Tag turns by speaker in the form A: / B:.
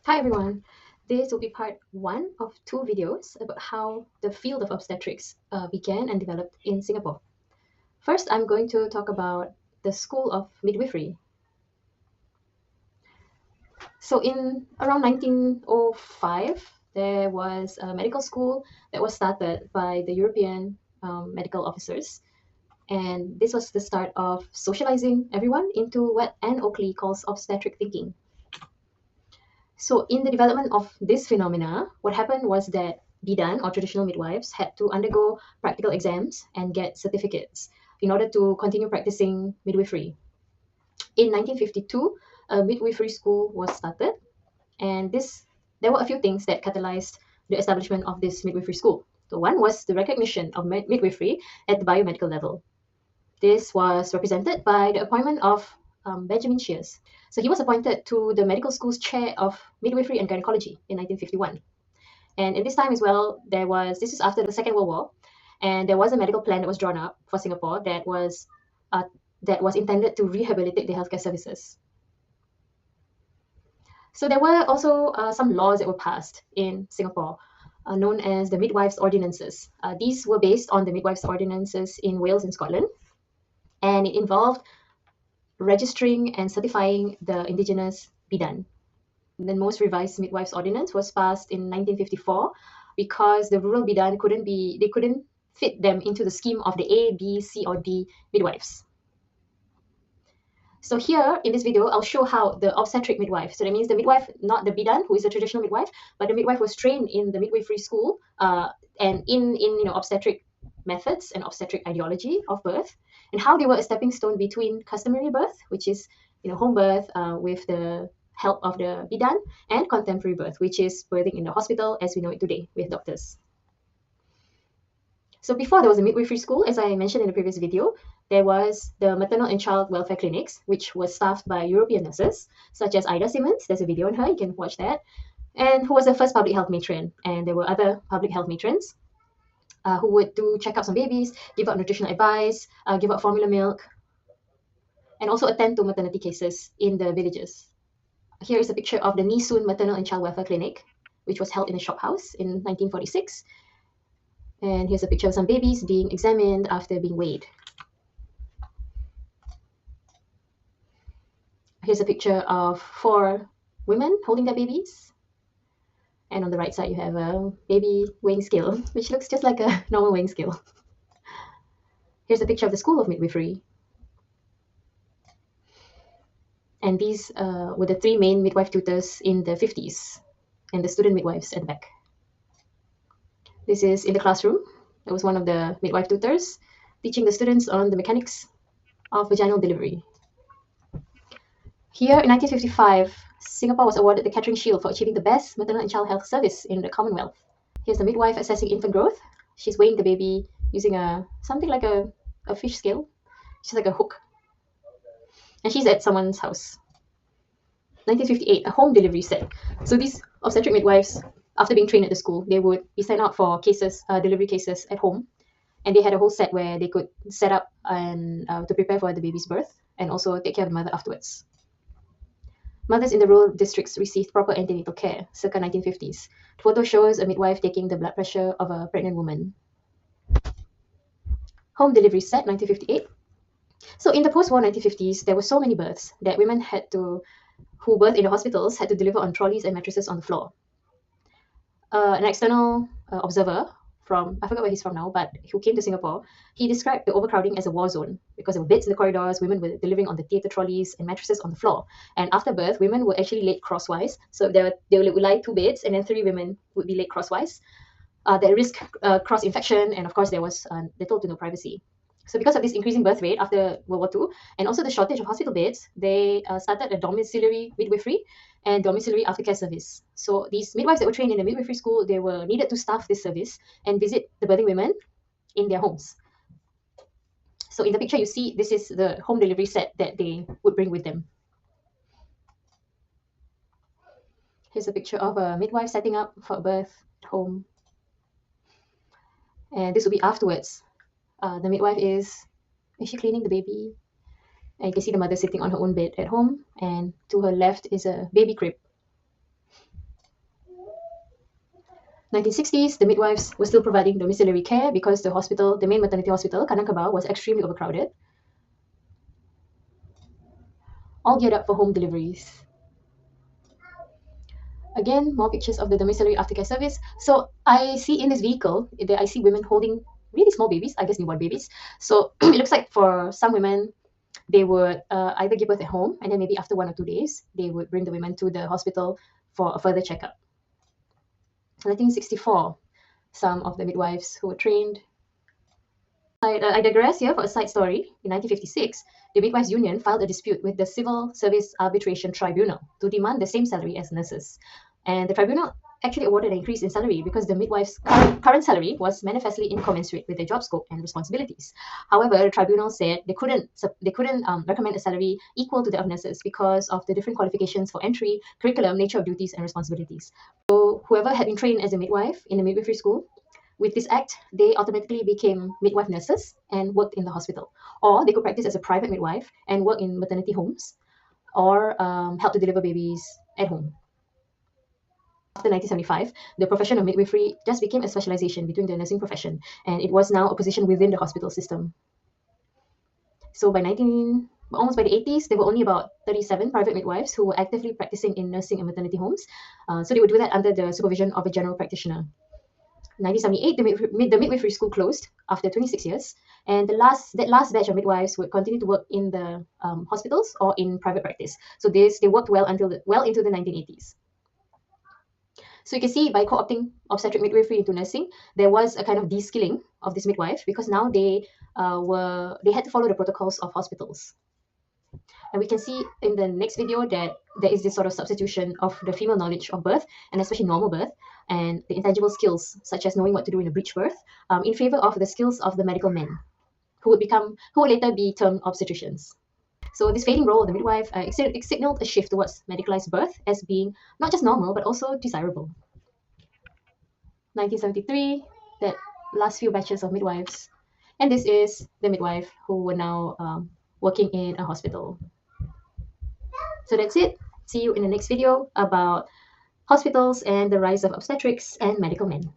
A: Hi everyone, this will be part one of two videos about how the field of obstetrics began and developed in Singapore. First, I'm going to talk about the School of Midwifery. So in around 1905, there was a medical school that was started by the European medical officers. And this was the start of socializing everyone into what Anne Oakley calls obstetric thinking. So in the development of this phenomena, what happened was that bidan or traditional midwives had to undergo practical exams and get certificates in order to continue practicing midwifery. In 1952, a midwifery school was started, and there were a few things that catalyzed the establishment of this midwifery school. So one was the recognition of midwifery at the biomedical level. This was represented by the appointment of Benjamin Shears. So he was appointed to the medical school's chair of midwifery and gynecology in 1951. And in this time as well, this is after the Second World War, and there was a medical plan that was drawn up for Singapore that was intended to rehabilitate the healthcare services. So there were also some laws that were passed in Singapore, known as the Midwives Ordinances. These were based on the Midwives Ordinances in Wales and Scotland, and it involved registering and certifying the indigenous bidan. The most revised Midwives Ordinance was passed in 1954 because the rural bidan couldn't fit them into the scheme of the A, B, C, or D midwives. So here in this video, I'll show how the obstetric midwife, so that means the midwife, not the bidan, who is a traditional midwife, but the midwife was trained in the midwifery school and in obstetric methods and obstetric ideology of birth, and how they were a stepping stone between customary birth, which is home birth with the help of the bidan, and contemporary birth, which is birthing in the hospital as we know it today with doctors. So before there was a midwifery school, as I mentioned in the previous video, there was the maternal and child welfare clinics, which was staffed by European nurses, such as Ida Simmons. There's a video on her, you can watch that, and who was the first public health matron. And there were other public health matrons who would do checkups on babies, give out nutritional advice, give out formula milk, and also attend to maternity cases in the villages. Here is a picture of the Nee Soon Maternal and Child Welfare Clinic, which was held in a shop house in 1946. And here's a picture of some babies being examined after being weighed. Here's a picture of 4 women holding their babies. And on the right side, you have a baby weighing scale, which looks just like a normal weighing scale. Here's a picture of the School of Midwifery. And these were the 3 main midwife tutors in the 50s, and the student midwives at the back. This is in the classroom. That was one of the midwife tutors teaching the students on the mechanics of vaginal delivery. Here in 1955, Singapore was awarded the Catering Shield for achieving the best maternal and child health service in the Commonwealth. Here's the midwife assessing infant growth. She's weighing the baby using something like a fish scale. She's like a hook. And she's at someone's house. 1958, a home delivery set. So these obstetric midwives, after being trained at the school, they would be sent out for cases, delivery cases at home. And they had a whole set where they could set up and to prepare for the baby's birth and also take care of the mother afterwards. Mothers in the rural districts received proper antenatal care, circa 1950s. The photo shows a midwife taking the blood pressure of a pregnant woman. Home delivery set, 1958. So in the post-war 1950s, there were so many births that women who birthed in the hospitals had to deliver on trolleys and mattresses on the floor. An external observer from, I forgot where he's from now, but who came to Singapore, he described the overcrowding as a war zone because there were beds in the corridors, women were delivering on the theatre trolleys and mattresses on the floor. And after birth, women were actually laid crosswise. So they would lie 2 beds and then 3 women would be laid crosswise. They risk cross-infection, and of course there was little to no privacy. So because of this increasing birth rate after World War II, and also the shortage of hospital beds, they started a domiciliary midwifery and domiciliary aftercare service. So these midwives that were trained in the midwifery school, they were needed to staff this service and visit the birthing women in their homes. So in the picture you see, this is the home delivery set that they would bring with them. Here's a picture of a midwife setting up for a birth at home. And this will be afterwards. The midwife is she cleaning the baby? And you can see the mother sitting on her own bed at home, and to her left is a baby crib. 1960s, the midwives were still providing domiciliary care because the hospital, the main maternity hospital, Kanakaba, was extremely overcrowded, all geared up for home deliveries. Again, more pictures of the domiciliary aftercare service. So I see in this vehicle, I see women holding really small babies, I guess newborn babies. So it looks like for some women, they would either give birth at home, and then maybe after 1 or 2 days, they would bring the women to the hospital for a further checkup. 1964, some of the midwives who were trained. I digress here for a side story. In 1956, the Midwives Union filed a dispute with the Civil Service Arbitration Tribunal to demand the same salary as nurses. And the tribunal actually awarded an increase in salary because the midwife's current salary was manifestly incommensurate with their job scope and responsibilities. However, the tribunal said they couldn't recommend a salary equal to that of nurses because of the different qualifications for entry, curriculum, nature of duties, and responsibilities. So whoever had been trained as a midwife in the midwifery school, with this act, they automatically became midwife nurses and worked in the hospital. Or they could practice as a private midwife and work in maternity homes or help to deliver babies at home. After 1975, the profession of midwifery just became a specialisation between the nursing profession, and it was now a position within the hospital system. So almost by the 80s, there were only about 37 private midwives who were actively practicing in nursing and maternity homes. So they would do that under the supervision of a general practitioner. 1978, the midwifery school closed after 26 years, and that last batch of midwives would continue to work in the hospitals or in private practice. So they worked well into the 1980s. So you can see by co-opting obstetric midwifery into nursing, there was a kind of de-skilling of this midwife because now they had to follow the protocols of hospitals. And we can see in the next video that there is this sort of substitution of the female knowledge of birth, and especially normal birth, and the intangible skills such as knowing what to do in a breech birth, in favor of the skills of the medical men, who would later be termed obstetricians. So this fading role of the midwife signaled a shift towards medicalized birth as being not just normal but also desirable. 1973, that last few batches of midwives, and this is the midwife who were now working in a hospital. So that's it. See you in the next video about hospitals and the rise of obstetrics and medical men.